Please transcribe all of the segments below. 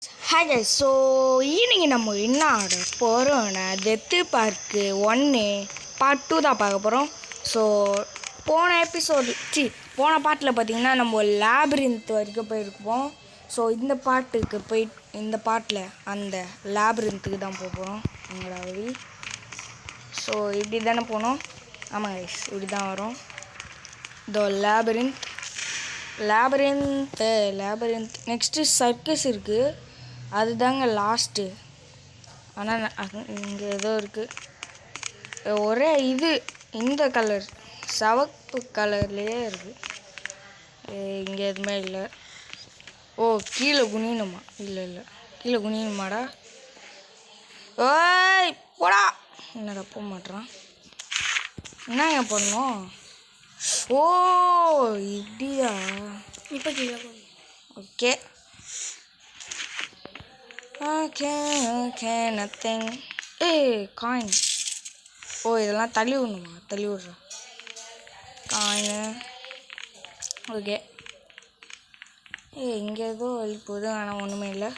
Hi guys, so இன்னைக்கு நம்ம என்ன ஆட போகிறோம்னா டெத்து பார்க்கு 1 பார்ட் 2 தான் பார்க்க போகிறோம். ஸோ போன பாட்டில் பார்த்தீங்கன்னா நம்ம லேப்ரின்த் வரைக்கும் போயிருப்போம். ஸோ இந்த பாட்டில் அந்த லேப்ரின்த்துக்கு தான் போக போகிறோம் எங்களோட வழி. ஸோ இப்படி தானே போனோம். ஆமாம் கைஸ், இப்படி தான் வரும். இந்த லேபரின்த் நெக்ஸ்ட்டு சர்க்கஸ் இருக்குது, அதுதாங்க லாஸ்ட்டு. ஆனால் இங்கே ஏதோ இருக்குது, ஒரே இந்த கலர் சிவப்பு கலர்லேயே இருக்குது. இங்கே எதுவுமே இல்லை. ஓ, கீழே குனியணுமா? இல்லை கீழே குனியணுமாடா? ஓய் போடா, என்னடா போக மாட்டேறான். என்னங்க பண்ணணும்? ஓ இப்படியா? இப்போ கீழே ஓகே நத்திங். காயின். ஓ இதெல்லாம் தள்ளி விடணுமா? தள்ளி விட்றேன் காயினு. ஓகே. இங்கே ஏதோ வழி போகுது, ஆனால் ஒன்றுமே இல்லை.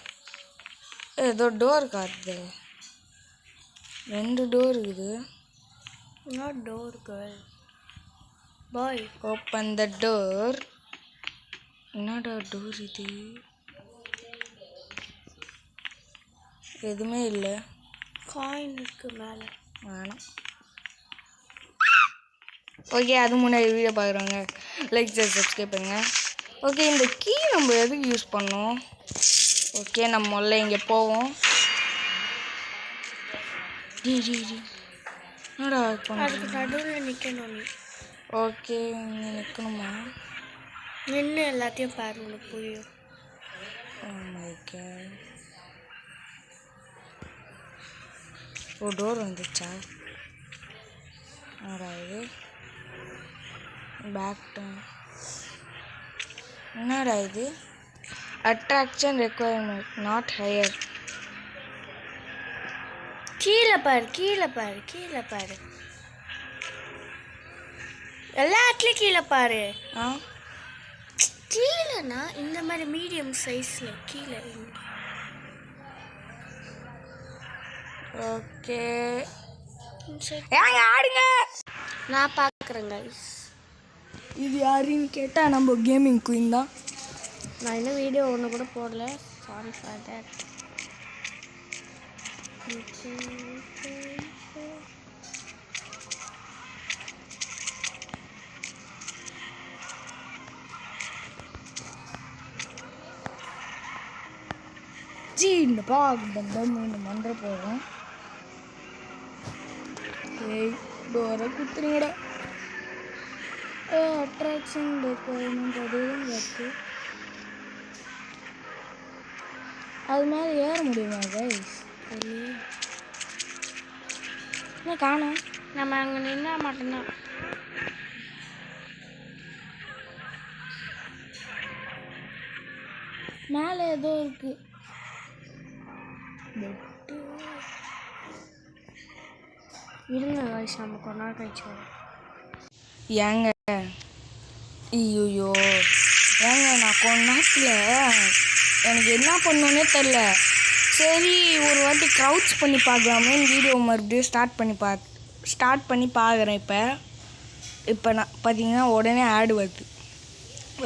ஏதோ டோர் காட்டுது, 2 டோர் இருக்குது. Not door, girl. Boy. Open the door. என்னடா டோர் இது? எதுவுமே இல்லை. காயின் இருக்கு மேலே. வேணாம். ஓகே, அது முன்னாடி வீடியோ பார்க்குறவங்க லைக் சப்ஸ்கிரைப் பண்ணுங்க. ஓகே, இந்த கீ நம்ம எதுக்கு யூஸ் பண்ணோம்? ஓகே, நம்ம முதல்ல இங்கே போவோம். என்னடா அதுக்கு நடுவில் நிற்கணும் நீ. ஓகே, இங்கே நிற்கணுமா? நின்று எல்லாத்தையும் பாரு, உனக்கு புரியும். ஓ டோர் வந்துச்சா? இது பேக் டைம். என்னடா இது? Attraction requirement not higher. கீழே பாரு. எல்லாத்துலேயும் கீழே பாரு. கீழேனா இந்த மாதிரி மீடியம் சைஸில் கீழே. ஓகே, ஏங்க ஆடுங்க, நான் பார்க்குறேன் கைஸ். இது யாருன்னு கேட்டால் நம்ம கேமிங் குயின் தான். நான் இன்னும் வீடியோ ஒன்று கூட போடல, சாரி ஃபார் தட். இந்த மன்ற போகிறோம். டோரை குத்துறீங்கடா. அட்ராக்ஷன் ரெக்குவயர்மெண்ட் அதுவும் இருக்குது. அது மேலே ஏற முடியுமா கைஸ்? என்ன காணும்? நம்ம அங்கே நின்னா மட்டும்தான். மேலே ஏதோ இருக்குது. இருங்க கைஸ், நம்ம கொஞ்ச நாள் கழிச்சு வரோம். ஏங்க ஐயோ ஏங்க, நான் கொஞ்ச நேரத்தில் எனக்கு என்ன பண்ணோன்னே தெரில. சரி, ஒரு வாட்டி க்ரௌச் பண்ணி பார்க்கலாமே வீடியோ மறுபடியும் ஸ்டார்ட் பண்ணி பார்க்குறேன். இப்போ நான் பார்த்தீங்கன்னா உடனே ஆடு வருது.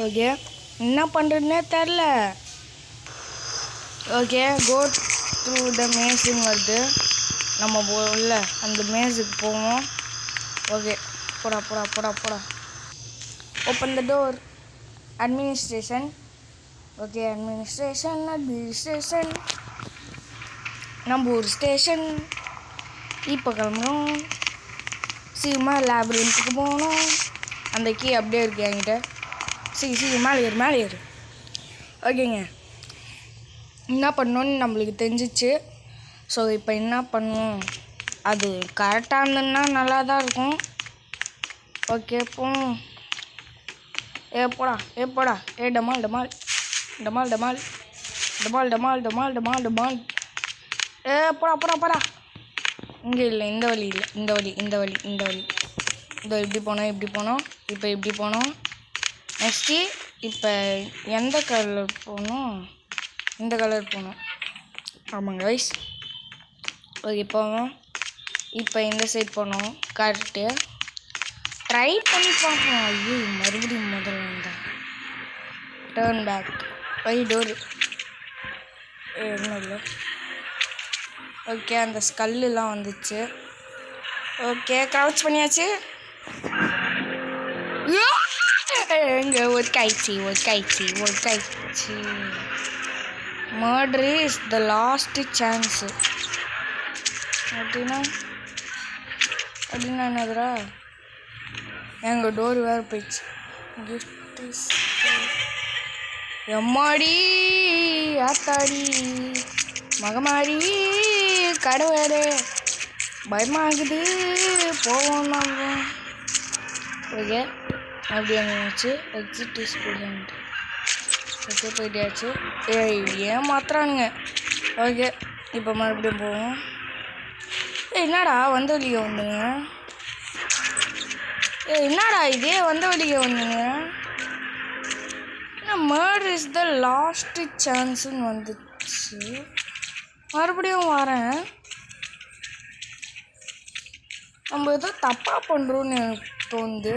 ஓகே, என்ன பண்ணுறதுனே தெரில. ஓகே, கோ த்ரூ த மேஸுன்னு வருது. நம்ம உள்ள அந்த மேஸுக்கு போவோம். ஓகே, போடா. Open the door. Administration. Okay, administration நம்ம ஒரு ஸ்டேஷன். இப்போ கிளம்புறோம். சீக்கிரமாக லேப்ரின்த்துக்கு போகணும். அந்த கீ அப்படியே இருக்கு என்கிட்ட. சீக்கிரம் மேலே ஏறு. ஓகேங்க, என்ன பண்ணணுன்னு நம்மளுக்கு தெரிஞ்சிச்சு. ஸோ இப்போ என்ன பண்ணுவோம், அது கரெக்டாக இருந்ததுன்னா நல்லா தான் இருக்கும். ஓகே போவோம். போடா டமால். போடா. இங்கே இல்லை, இந்த வழி இல்லை, இந்த வழி. இதோ இப்படி போனோம். இப்போ இப்படி போனோம். நெக்ஸ்ட்டு இப்போ எந்த கலர் போகணும்? இந்த கலர் போகணும். ஆமாங்க கைஸ். ஓகே போவோம். இப்போ இந்த சைட் போனோம். கரெக்டு ட்ரை பண்ணி பார்ப்போம். ஐயோ மறுபடியும் முதல்ல இருந்தால் டேர்ன் பேக் டோரு ஒன்றும் இல்லை. ஓகே அந்த ஸ்கல்லாம் வந்துச்சு. ஓகே க்ரௌச் பண்ணியாச்சு. எங்கே ஒர்க்காயிடுச்சு. Murder is the last chance அப்படின்னா என்னதுரா? எங்கள் டோர் வேறு போயிடுச்சு. எம்மாடி ஆத்தாடி மகமாடி கடவுளே பயமாகுது. போவோம் நாங்க. ஓகே அப்படியே இருந்துச்சு. Exit student. ஓகே போயிட்டாச்சு. ஏன் மாத்திரானுங்க. ஓகே இப்போ மறுபடியும் போவோம். என்னடா வந்த வழியை வந்துங்க. என்னடா இதே வந்த வழியை வந்துங்க. மர்டர் இஸ் த லாஸ்ட் சான்ஸுன்னு வந்துச்சு. மறுபடியும் வரேன். நம்ம ஏதோ தப்பாக பண்ணுறோன்னு எனக்கு தோணுது.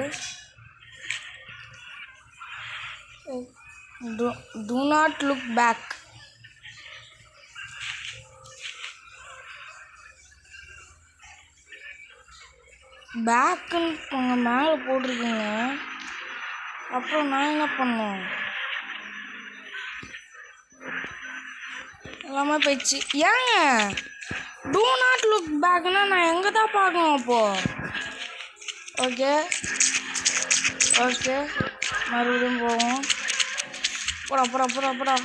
Do not look back. பேக்குன்னு உங்கள் மேலே போட்டிருக்கீங்க. அப்புறம் நான் என்ன பண்ணோம்? எல்லாமே போயிடுச்சு. ஏங்க டூ நாட் லுக் பேக்னா நான் எங்கே தான் பார்க்கணும் அப்போது? ஓகே ஓகே மறுபடியும் போவோம். அப்புறம்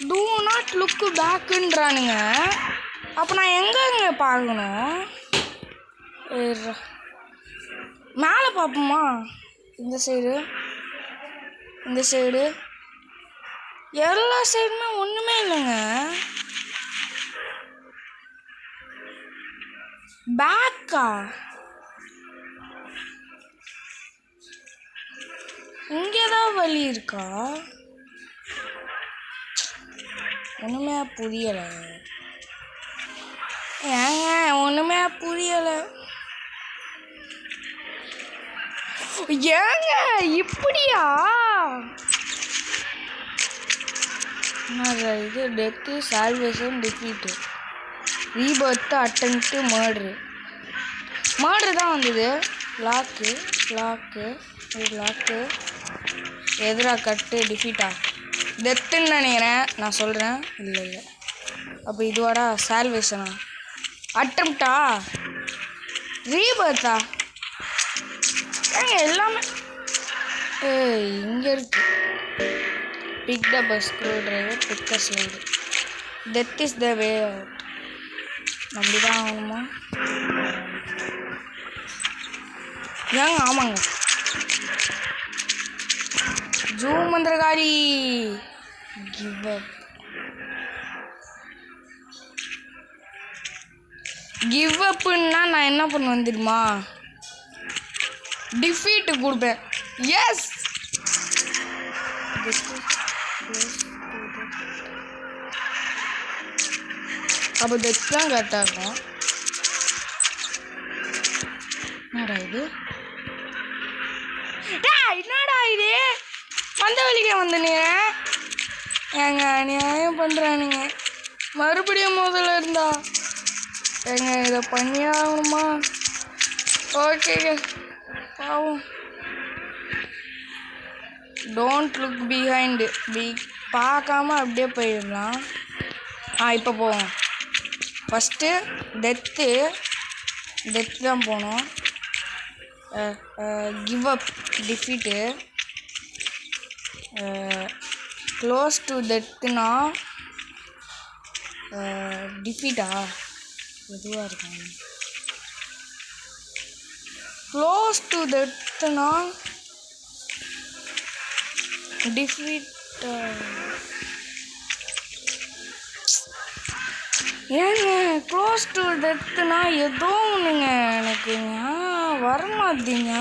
டூ நாட் லுக்கு பேக்குன்றானுங்க. அப்போ நான் எங்கே பார்க்கணும்? மேலே பார்ப்போமா? இந்த சைடு எல்லா சைடுமே ஒன்றுமே இல்லைங்க. பேக்கா? இங்கே தான் வழி இருக்கா? ஒன்றுமே புரியலை. ஏங்க ஒன்றுமே புரியலை. ஏங்க இப்படியா? இது death salvation defeat ரீபர்த்து attempt murder தான் வந்தது. லாக்கு எதிரா கட்டு டிஃபீட்டா டெத்துன்னு நினைக்கிறேன். நான் சொல்கிறேன். இல்லை அப்போ இதுவாடா சால்வேஷனா அட்டெம்ப்டா ரீபர்த்தா? ஏங்க எல்லாமே இங்கே இருக்கு. Pick the bus screwdriver, pick the slide. Death is the way out. நம்பிதான் ஆகணுமா? ஏங்க ஆமாங்க. ஜூம் மந்திரகாரி கிவ் அப்புன்னா நான் என்ன பண்ணுவேன் தெரியுமா? டிஃபீட்டு கொடுப்பேன். எஸ் அப்போ டெத் தான் கரெக்டாக இருக்கும். என்னடா இது? என்னடா இது வந்த வழிக்கே வந்துனீங்க. ஏங்க அநியாயம் பண்ணுறானுங்க. மறுபடியும் முதல்ல இருந்தா ஏங்க இதை பண்ணி ஆகணுமா? ஓகேங்க பாவம். டோன்ட் லுக் பிஹைண்டு பார்க்காம அப்படியே போயிடலாம். இப்போ போவோம். ஃபஸ்ட்டு டெத்து தான் போகணும். Give up defeat close to டெத்துனா டிஃபீட்டா எதுவாக இருக்கும்? க்ளோஸ் டு டெத்துனா டிஃபீட். ஏங்க க்ளோஸ் டு டெத்துனா ஏதோ ஒன்றுங்க. எனக்கு வரமாட்டீங்க.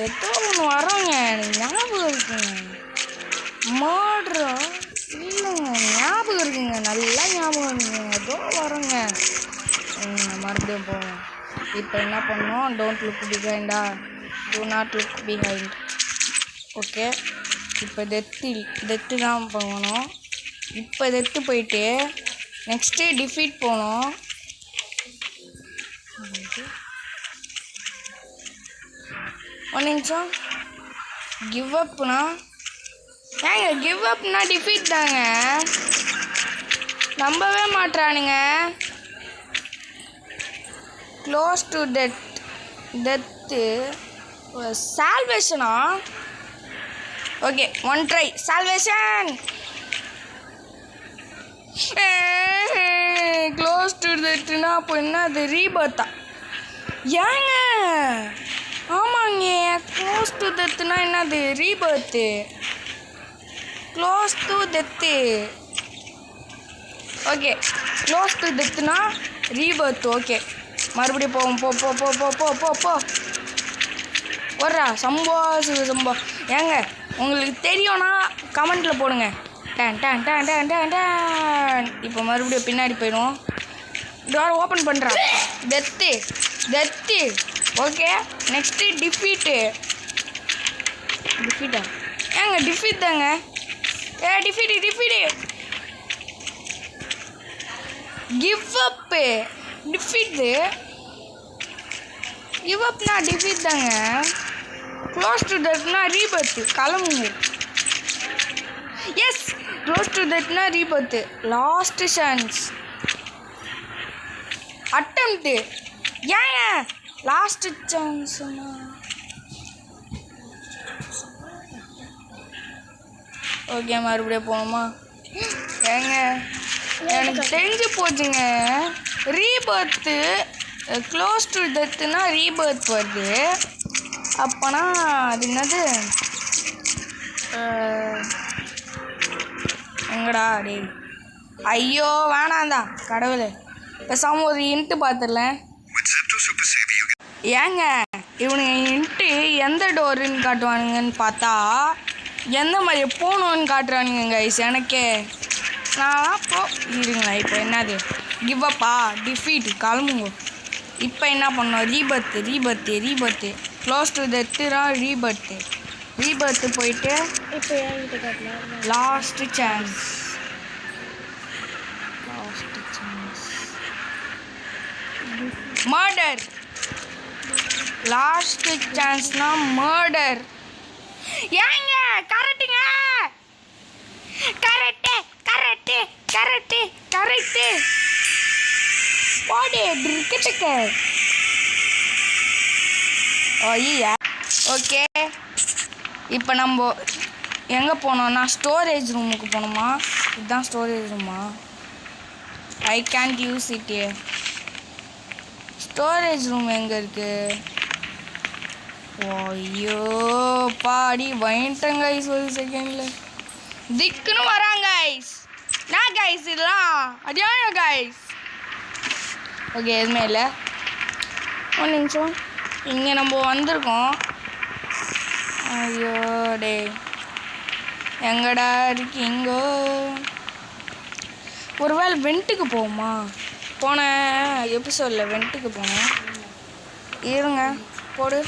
ஏதோ ஒன்று வரோங்க. எனக்கு ஞாபகம் இருக்குங்க. மர்டரா இல்லைங்க ஞாபகம் இருக்குங்க, நல்லா ஞாபகம் இருக்குங்க. ஏதோ வரோங்க. மறுபடியும் போவோம். இப்போ என்ன பண்ணோம்? டோன்ட் லுக் பிஹைண்டா, do not look behind. Okay, இப்போ டெத்து தான் போகணும். இப்போ டெத்து போயிட்டு நெக்ஸ்ட்டு டிஃபீட் போகணும். ஒரு நிமிஷம். கிவ் அப்னா ஏங்க கிவ் அப்னா டிஃபீட் தாங்க. நம்பவே மாட்றானுங்க. க்ளோஸ் டு டெத்து சால்வேஷனா? Okay, one try salvation. Close to டெத்துனா அப்போ என்ன? அது ரீபர்த்தா? ஏங்க ஆமாங்க, க்ளோஸ் டு டெத்துனா என்னது? Rebirth. Close to death. Okay, close to டெத்துனா ரீபர்த். ஓகே, மறுபடியும் போவோம். போ போ போ போ போ போ போ வர்றா. சம்போ சம்போ. ஏங்க உங்களுக்கு தெரியும்னா கமெண்ட்டில் போடுங்க. டன் டன் டன் டன் டன் டன். இப்போ மறுபடியும் பின்னாடி போயிடுவோம். டோர் ஓப்பன் பண்ணுறான். டெத்து. ஓகே, நெக்ஸ்ட்டு டிஃபீட்டா? ஏங்க டிஃபீட் தாங்க. டிஃபீட்டு. Give up defeat. கிவ் அப்னா டிஃபீட் தாங்க. க்ளோஸ் டு டெத்னா ரீபர்த்து. கிளம்புங்க. எஸ், க்ளோஸ் டு டெத்னா ரீபர்த்து. Last chance. அட்டெம்ப்ட்டு. ஏங்க லாஸ்ட் சான்ஸ்னா? ஓகே, மறுபடியும் போகணுமா? ஏங்க எனக்கு தெரிஞ்சு போச்சுங்க. ரீபர்த்து க்ளோஸ் டு டெத்துனா ரீபர்த் வருது. அப்போனா அது என்னது? எங்கடா டே? ஐயோ வேணாந்தா கடவுளே. பேசாமல் ஒரு இன்ட்டு பார்த்துடலேன். ஏங்க இவனுங்க இன்ட்டு எந்த டோருன்னு காட்டுவானுங்கன்னு பார்த்தா எந்த மாதிரி போகணுன்னு காட்டுறானுங்க கைஸ். எனக்கே நான் இருங்களா. இப்போ என்னது? கிவ் அப்பா? டிஃபீட். கிளம்புங்க. இப்போ என்ன பண்ணோம்? ரீபர்த்து. க்ளோஸ் டு டெத்துனா ரீபர்த்து போயிட்டு இப்போ என்கிட்ட காட்டல. Last chance. மர்டர். லாஸ்ட் சான்ஸ்னா மர்டர். ஏங்க கரெக்டுங்க. கரெக்டு. போடு இருக்கட்டுக்க. ஐயா. ஓகே, இப்போ நம்ம எங்கே போனோம்னா ஸ்டோரேஜ் ரூமுக்கு போகணுமா? இதுதான் ஸ்டோரேஜ் ரூமா? ஐ Gantt use it. Storage room எங்கே இருக்குது? ஐயோ பாடி வந்துட்டேன் கைஸ். ஒரு செகண்டில் திக்குன்னு வராங்க கைஸ். நான் கைஸ் இதெல்லாம் அடியான கைஸ். ஓகே, எதுவுமே இல்லை. ஒரு நிமிஷம். இங்கே நம்ம வந்திருக்கோம். ஐயோ டே, எங்கடா இருக்கீங்கோ? ஒருவேளை வெண்ட்டுக்கு போகுமா? போன எபிசோடில் வெண்ட்டுக்கு போனோம். இருங்க போடு.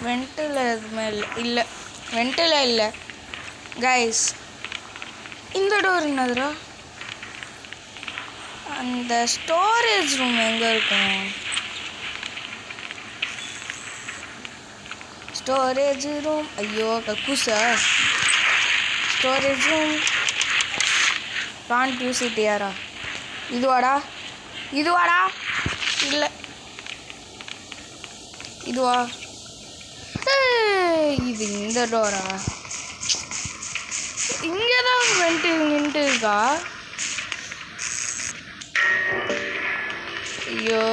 வெண்ட்டில் எதுவுமே இல்லை. வெண்ட்டில் இல்லை கைஸ். இந்த டோர் என்னதுரா? அந்த ஸ்டோரேஜ் ரூம் எங்கே இருக்கும்? Storage room. ஐயோ கக்கூசா. Storage room. Can't use it யாரா? இதுவாடா? இல்லை இதுவா? இது இந்த டோரா? இங்கே தான் வெண்ட்டு இருக்கா? ஐயோ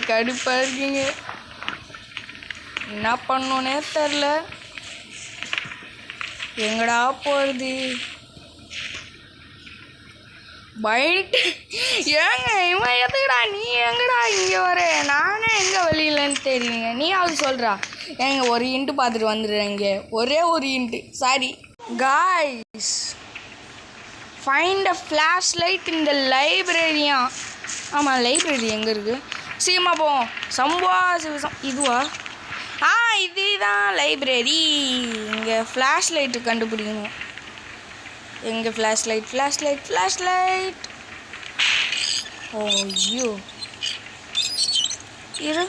கடுப்பாக இருக்கீங்க. என்ன பண்ணோன்னே தெரில. எங்கடா போகிறது? பயன்ட்டு. ஏங்க இவன் எதுக்குடா? நீ எங்கடா இங்கே வர? நானே எங்கே வெளியிலன்னு தெரியுங்க. நீ அது சொல்கிறா. ஏங்க ஒரு இன்ட்டு பார்த்துட்டு வந்துடுறேன். இங்கே ஒரே ஒரு into. Sorry. guys, find a flashlight in the library. ஆமாம், லைப்ரரி எங்கே இருக்குது? சீமா போவோம். சம்பா இதுவா? இதுதான் லைப்ரரி. இங்கே ஃப்ளாஷ் லைட்டு கண்டுபிடிக்கணும். எங்கே ஃப்ளாஷ்லைட்? ஐயோ இரு.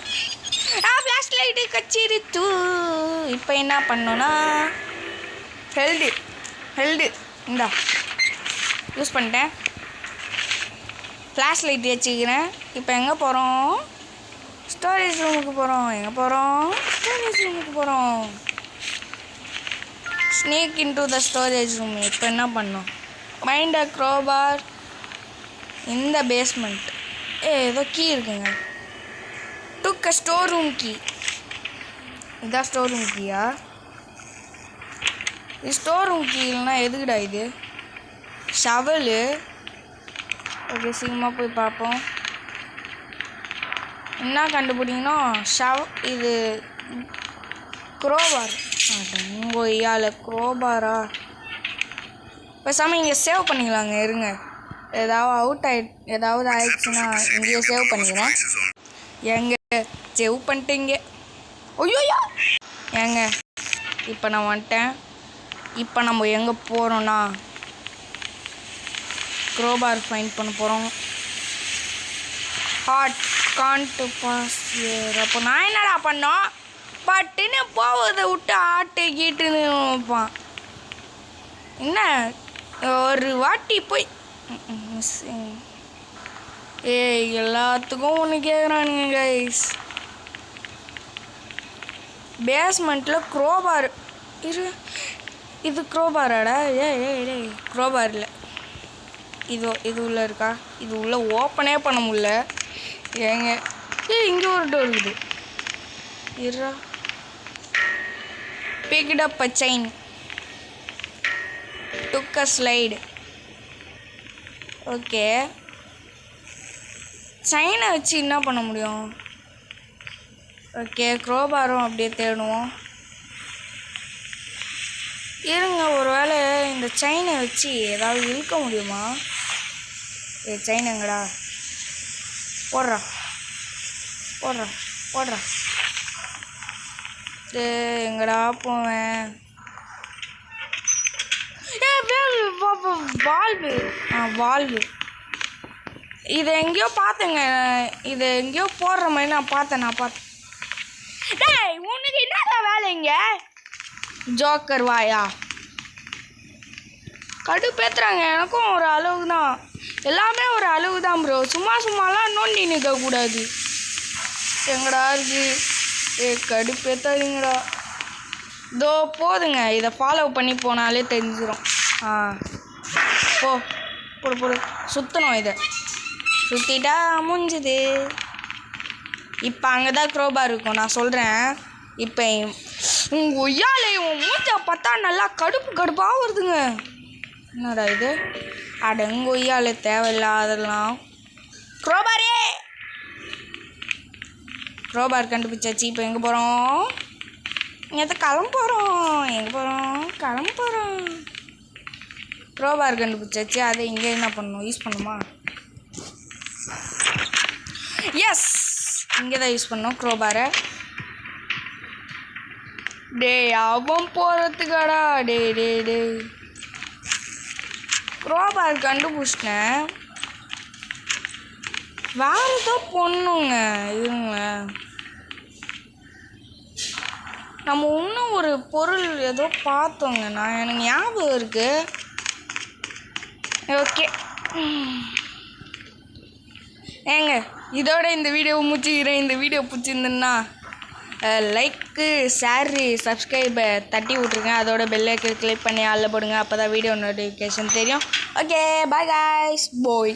ஃப்ளாஷ் லைட்டு கச்சிருத்து. இப்போ என்ன பண்ணோன்னா ஹெல்டு இந்தா யூஸ் பண்ணிட்டேன். ஃப்ளாஷ் லைட் வச்சுக்கிறேன். இப்போ எங்கே போகிறோம்? ஸ்டோரேஜ் ரூமுக்கு போகிறோம். Snake into the storage room. இப்போ என்ன பண்ணோம்? மைண்ட் அ க்ரோபார் இந்த பேஸ்மெண்ட். ஏதோ கீ இருக்குங்க. டுக் அ ஸ்டோர் ரூம் கீ. இதான் ஸ்டோர் ரூம் கீயா? இது ஸ்டோர் ரூம் கீ இல்லைனா எதுக்குடா இது? ஷவலு. ஓகே, சீக்கிரமாக போய் பார்ப்போம். என்ன கண்டுபிடிக்கணும்? இது க்ரோபார். ஐயால க்ரோபாரா? பேசாமல் இங்கே சேவ் பண்ணிக்கலாங்க. இருங்க, ஏதாவது ஆயிடுச்சுன்னா இங்கேயே சேவ் பண்ணிக்கிறேன். ஏங்க சேவ் பண்ணிட்டீங்க. ஐயோயா ஏங்க, இப்போ நான் வந்துட்டேன். இப்போ நம்ம எங்கே போகிறோன்னா க்ரோபார் ஃபைண்ட் பண்ண போகிறோம். Hot can't pass. அப்போ நான் என்னடா பண்ணோம்? பட்டுன்னு போவதை விட்டு ஆட்டு கீட்டுன்னு வைப்பான். என்ன ஒரு வாட்டி போய் எல்லாத்துக்கும் ஒன்று கேட்குறானுங்க கைஸ். பேஸ்மெண்ட்டில் க்ரோபார் இது க்ரோபாராடா? க்ரோபார் இல்லை. இது உள்ளே இருக்கா? இது உள்ளே ஓப்பனே பண்ண முடியல. ஏங்க இங்கே ஒரு டோர் இருக்குது. இருடா. picked up a chain, took a slide. Okay, செயினை வச்சு என்ன பண்ண முடியும்? ஓகே, க்ரோபாரும் அப்படியே தேடுவோம். இருங்க, ஒரு வேளை இந்த செயினை வச்சு ஏதாவது இழுக்க முடியுமா? செயின் எங்கடா? போடுறா. எங்கடா போவேன்? வால்வு. இதை எங்கேயோ பார்த்தேங்க. இதை எங்கேயோ போடுற மாதிரி நான் பார்த்தேன். டேய், உனக்கு என்னடா வேலை இங்கே? ஜோக்கர் வாயா, கடுப்பேத்துறாங்க. எனக்கும் ஒரு அளவு தான், எல்லாமே ஒரு அளவு தான் ப்ரோ. சும்மாலாம் நோண்டி நிற்கக்கூடாது. எங்கடா இருக்கு? கடுப்பேத்தாதீங்கடா. இதோ போதுங்க, இதை ஃபாலோ பண்ணி போனாலே தெரிஞ்சிடும். போடு சுற்றணும். இதை சுற்றிட்டா முடிஞ்சுது. இப்போ அங்கே தான் க்ரோபார் இருக்கும். நான் சொல்கிறேன். இப்போ உங்கள் ஒய்யாலே உன் மூஞ்சா பார்த்தா நல்லா கடுப்பாக வருதுங்க. என்னடா இது? அடங்க ஒய்யாலே தேவையில்லாதெல்லாம். க்ரோபார் கண்டுபிடிச்சாச்சு. இப்போ எங்கே போகிறோம்? இங்கே கிளம்ப போகிறோம். க்ரோபார் கண்டுபிடிச்சாச்சு. அதை இங்கே என்ன பண்ணணும்? யூஸ் பண்ணுமா? எஸ், இங்கே தான் யூஸ் பண்ணோம் க்ரோபாரை. அவன் போகிறதுக்காடா? க்ரோபார் கண்டுபிடிச்சிட்டேன். வேறு ஏதோ பொண்ணுங்க. இருங்க, நம்ம இன்னும் ஒரு பொருள் ஏதோ பார்த்தோங்க. எனக்கு ஞாபகம் இருக்கு. ஓகே ஏங்க, இதோட இந்த வீடியோவை முடிச்சுக்கிறேன். இந்த வீடியோ பிடிச்சிருந்துன்னா லைக்கு, ஷேரு, சப்ஸ்கிரைபை தட்டி விட்ருங்க. அதோட பெல்லைக்கு கிளிக் பண்ணி ஆளில் போடுங்க. அப்போ தான் வீடியோ நோட்டிஃபிகேஷன் தெரியும். ஓகே, பாய் காய்ஸ், போய்.